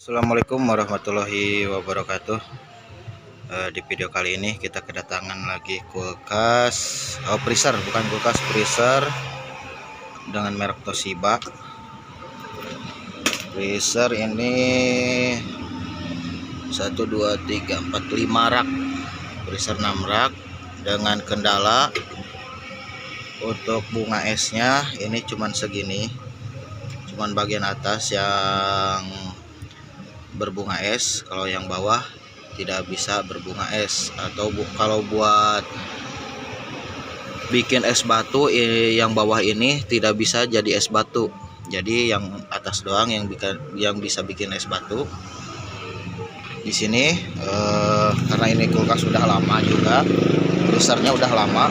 Assalamualaikum warahmatullahi wabarakatuh. Di video kali ini kita kedatangan lagi kulkas, freezer, bukan kulkas, freezer dengan merek Toshiba. Freezer ini 1 2 3 4 5 rak, freezer 6 rak dengan kendala untuk bunga esnya ini cuman segini, cuman bagian atas yang berbunga es, kalau yang bawah tidak bisa berbunga es. Atau kalau buat bikin es batu, yang bawah ini tidak bisa jadi es batu, jadi yang atas doang yang bisa bikin es batu. Di sini karena ini kulkas sudah lama juga, freezernya udah lama,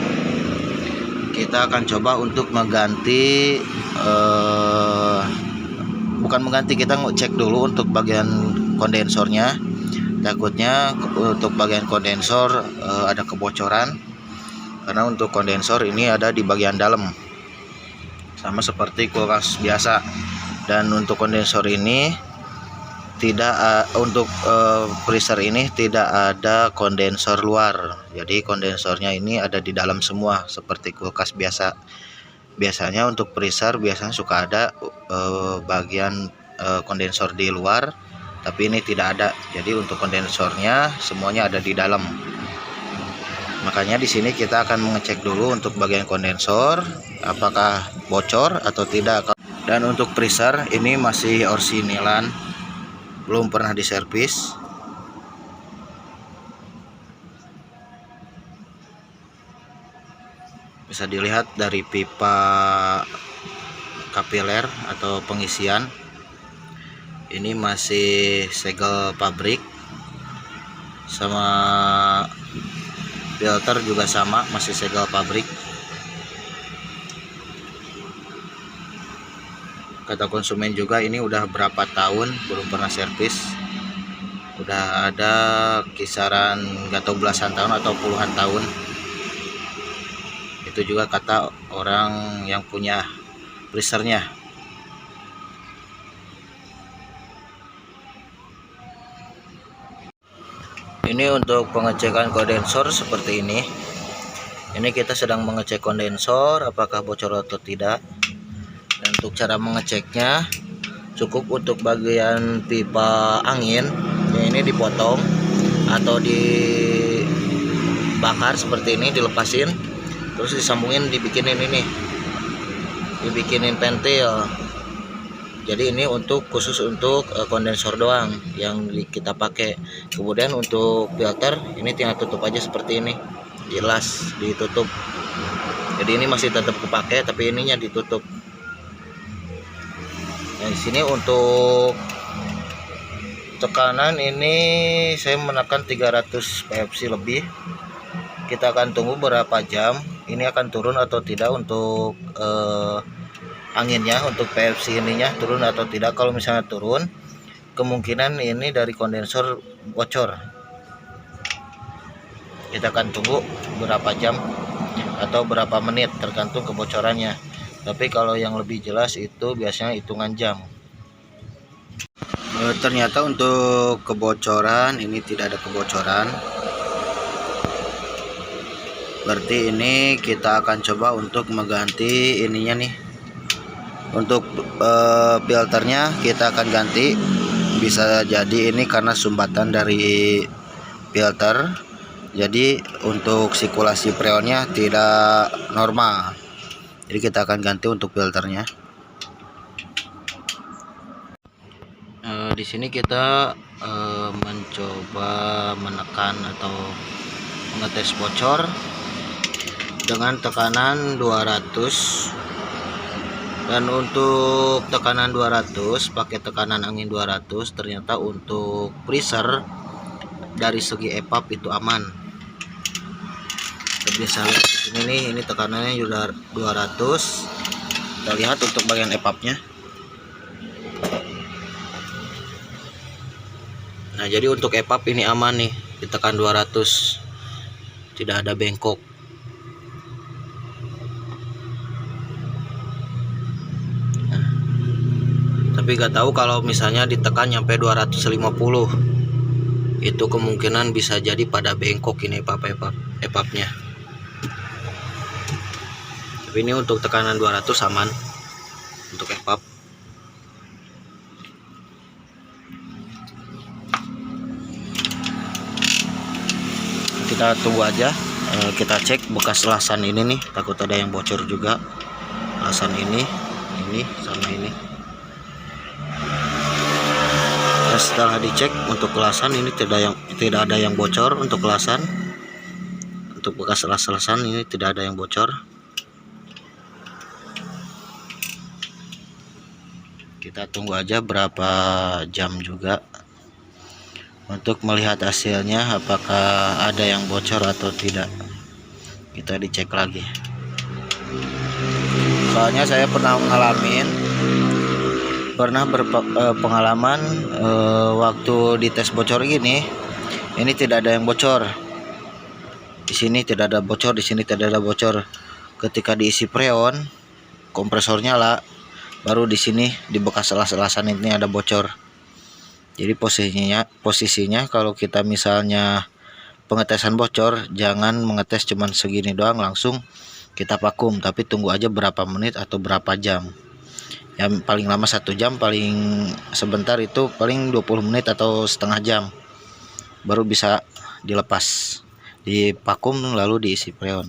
kita akan coba untuk mengganti, bukan mengganti, kita ngecek dulu untuk bagian kondensornya. Takutnya untuk bagian kondensor ada kebocoran, karena untuk kondensor ini ada di bagian dalam sama seperti kulkas biasa. Dan untuk kondensor ini tidak, untuk freezer ini tidak ada kondensor luar, jadi kondensornya ini ada di dalam semua seperti kulkas biasa. Biasanya untuk freezer biasanya suka ada bagian kondensor di luar, tapi ini tidak ada. Jadi untuk kondensornya semuanya ada di dalam. Makanya di sini kita akan mengecek dulu untuk bagian kondensor apakah bocor atau tidak. Dan untuk freezer ini masih orsinilan, belum pernah diservis. Bisa dilihat dari pipa kapiler atau pengisian, ini masih segel pabrik, sama filter juga sama, masih segel pabrik. Kata konsumen juga ini udah berapa tahun belum pernah servis, udah ada kisaran nggak tahu belasan tahun atau puluhan tahun. Itu juga kata orang yang punya freezernya. Ini untuk pengecekan kondensor seperti ini. Ini kita sedang mengecek kondensor apakah bocor atau tidak. Dan untuk cara mengeceknya, cukup untuk bagian pipa angin yang ini dipotong atau dibakar seperti ini, dilepasin, terus disambungin, dibikinin ini, dibikinin pentil. Jadi ini untuk khusus untuk kondensor doang yang kita pakai. Kemudian untuk filter ini tinggal tutup aja seperti ini, jelas ditutup. Jadi ini masih tetap kepake tapi ininya ditutup. Nah, di sini untuk tekanan ini saya menekan 300 PFC lebih. Kita akan tunggu berapa jam ini akan turun atau tidak untuk anginnya, untuk PFC ininya turun atau tidak. Kalau misalnya turun, kemungkinan ini dari kondensor bocor. Kita akan tunggu berapa jam atau berapa menit tergantung kebocorannya. Tapi kalau yang lebih jelas itu biasanya hitungan jam. Ternyata untuk kebocoran ini tidak ada kebocoran. Berarti ini kita akan coba untuk mengganti ininya nih. Untuk filternya kita akan ganti. Bisa jadi ini karena sumbatan dari filter, jadi untuk sirkulasi freonnya tidak normal. Jadi kita akan ganti untuk filternya. Di sini kita mencoba menekan atau mengetes bocor dengan tekanan 200. Dan untuk tekanan 200 pakai tekanan angin 200, ternyata untuk freezer dari segi EPAP itu aman. Kita bisa lihat di sini nih, ini tekanannya sudah 200. Kita lihat untuk bagian EPAP-nya. Nah, jadi untuk EPAP ini aman nih, ditekan 200. Tidak ada bengkok. Tapi juga tahu kalau misalnya ditekan nyampe 250, itu kemungkinan bisa jadi pada bengkok ini epapnya. Tapi ini untuk tekanan 200 aman untuk epap. Kita tunggu aja, kita cek bekas lasan ini nih, takut ada yang bocor juga. Lasan ini sama ini. Nah, setelah dicek untuk lasan ini tidak ada yang bocor. Untuk lasan, untuk bekas lasan ini tidak ada yang bocor. Kita tunggu aja berapa jam juga untuk melihat hasilnya, apakah ada yang bocor atau tidak. Kita dicek lagi. Soalnya saya pernah berpengalaman waktu dites bocor gini, ini tidak ada yang bocor. Di sini tidak ada bocor, di sini tidak ada bocor. Ketika diisi freon, kompresor nyala, baru di sini di bekas las-lasan ini ada bocor. Jadi posisinya kalau kita misalnya pengetesan bocor, jangan mengetes cuman segini doang langsung kita vakum, tapi tunggu aja berapa menit atau berapa jam. Yang paling lama 1 jam, paling sebentar itu paling 20 menit atau setengah jam, baru bisa dilepas, divakum lalu diisi freon.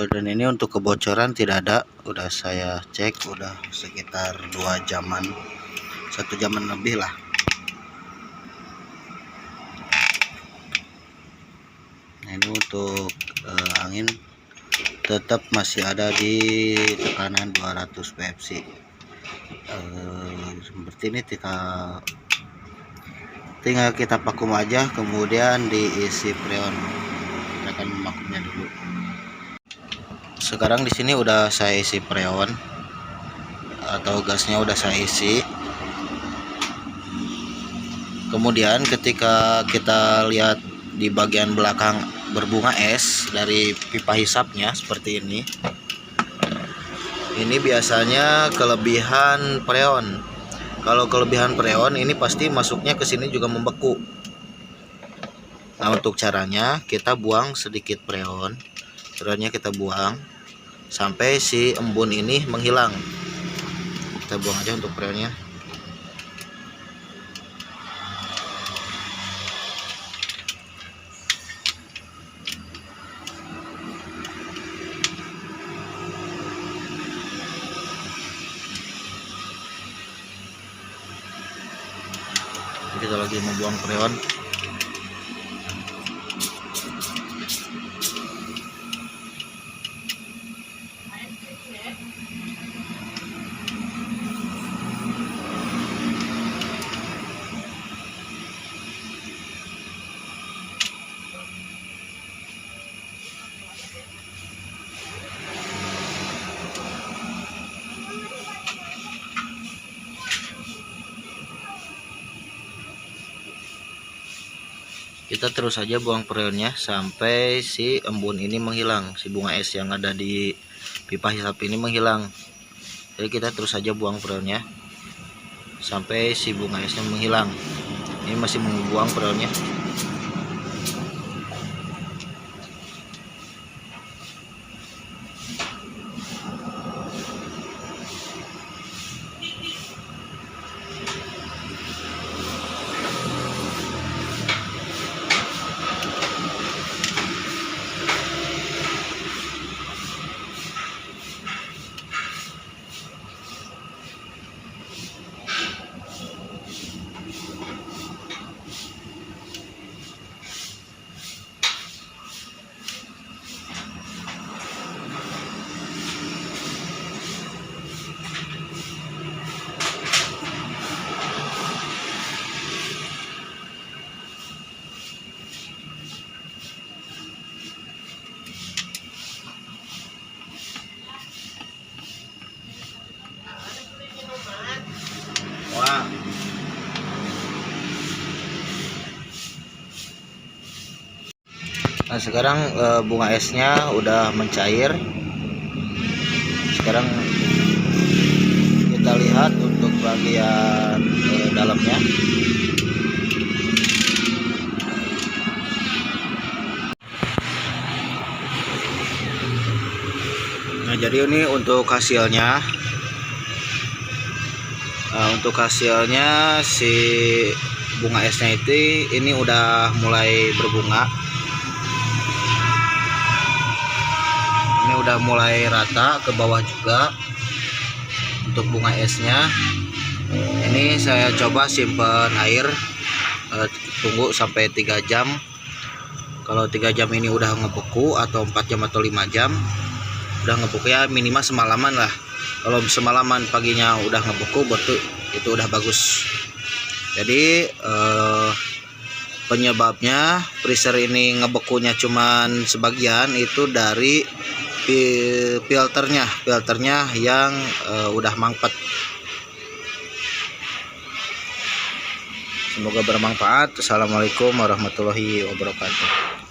Dan ini untuk kebocoran tidak ada, udah saya cek, udah sekitar 2 jaman, 1 jaman lebih lah. Nah, ini untuk angin tetap masih ada di tekanan 200 PFC. Seperti ini tinggal kita vakum aja, kemudian diisi freon. Kita akan memakumnya dulu. Sekarang di sini udah saya isi freon atau gasnya udah saya isi. Kemudian ketika kita lihat di bagian belakang berbunga es dari pipa hisapnya seperti ini. Ini biasanya kelebihan freon. Kalau kelebihan freon ini pasti masuknya ke sini juga membeku. Nah, untuk caranya kita buang sedikit freon. Freonnya kita buang sampai si embun ini menghilang. Kita buang aja untuk freonnya. Kita lagi membuang freon. Kita terus saja buang freonnya sampai si embun ini menghilang, si bunga es yang ada di pipa hisap ini menghilang. Jadi kita terus saja buang freonnya sampai si bunga esnya menghilang. Ini masih membuang freonnya. Wah. Nah, sekarang bunga esnya udah mencair. Sekarang kita lihat bagian dalamnya. Nah, jadi ini untuk hasilnya. Untuk hasilnya si bunga esnya itu ini udah mulai berbunga. Ini udah mulai rata ke bawah juga untuk bunga esnya. Ini saya coba simpan air, tunggu sampai 3 jam. Kalau 3 jam ini udah ngebeku, atau 4 jam atau 5 jam udah ngebeku, ya minimal semalaman lah. Kalau semalaman paginya udah ngebeku, berarti itu udah bagus. Jadi penyebabnya freezer ini ngebekunya cuman sebagian itu dari filternya yang udah mangpet. Semoga bermanfaat. Assalamualaikum warahmatullahi wabarakatuh.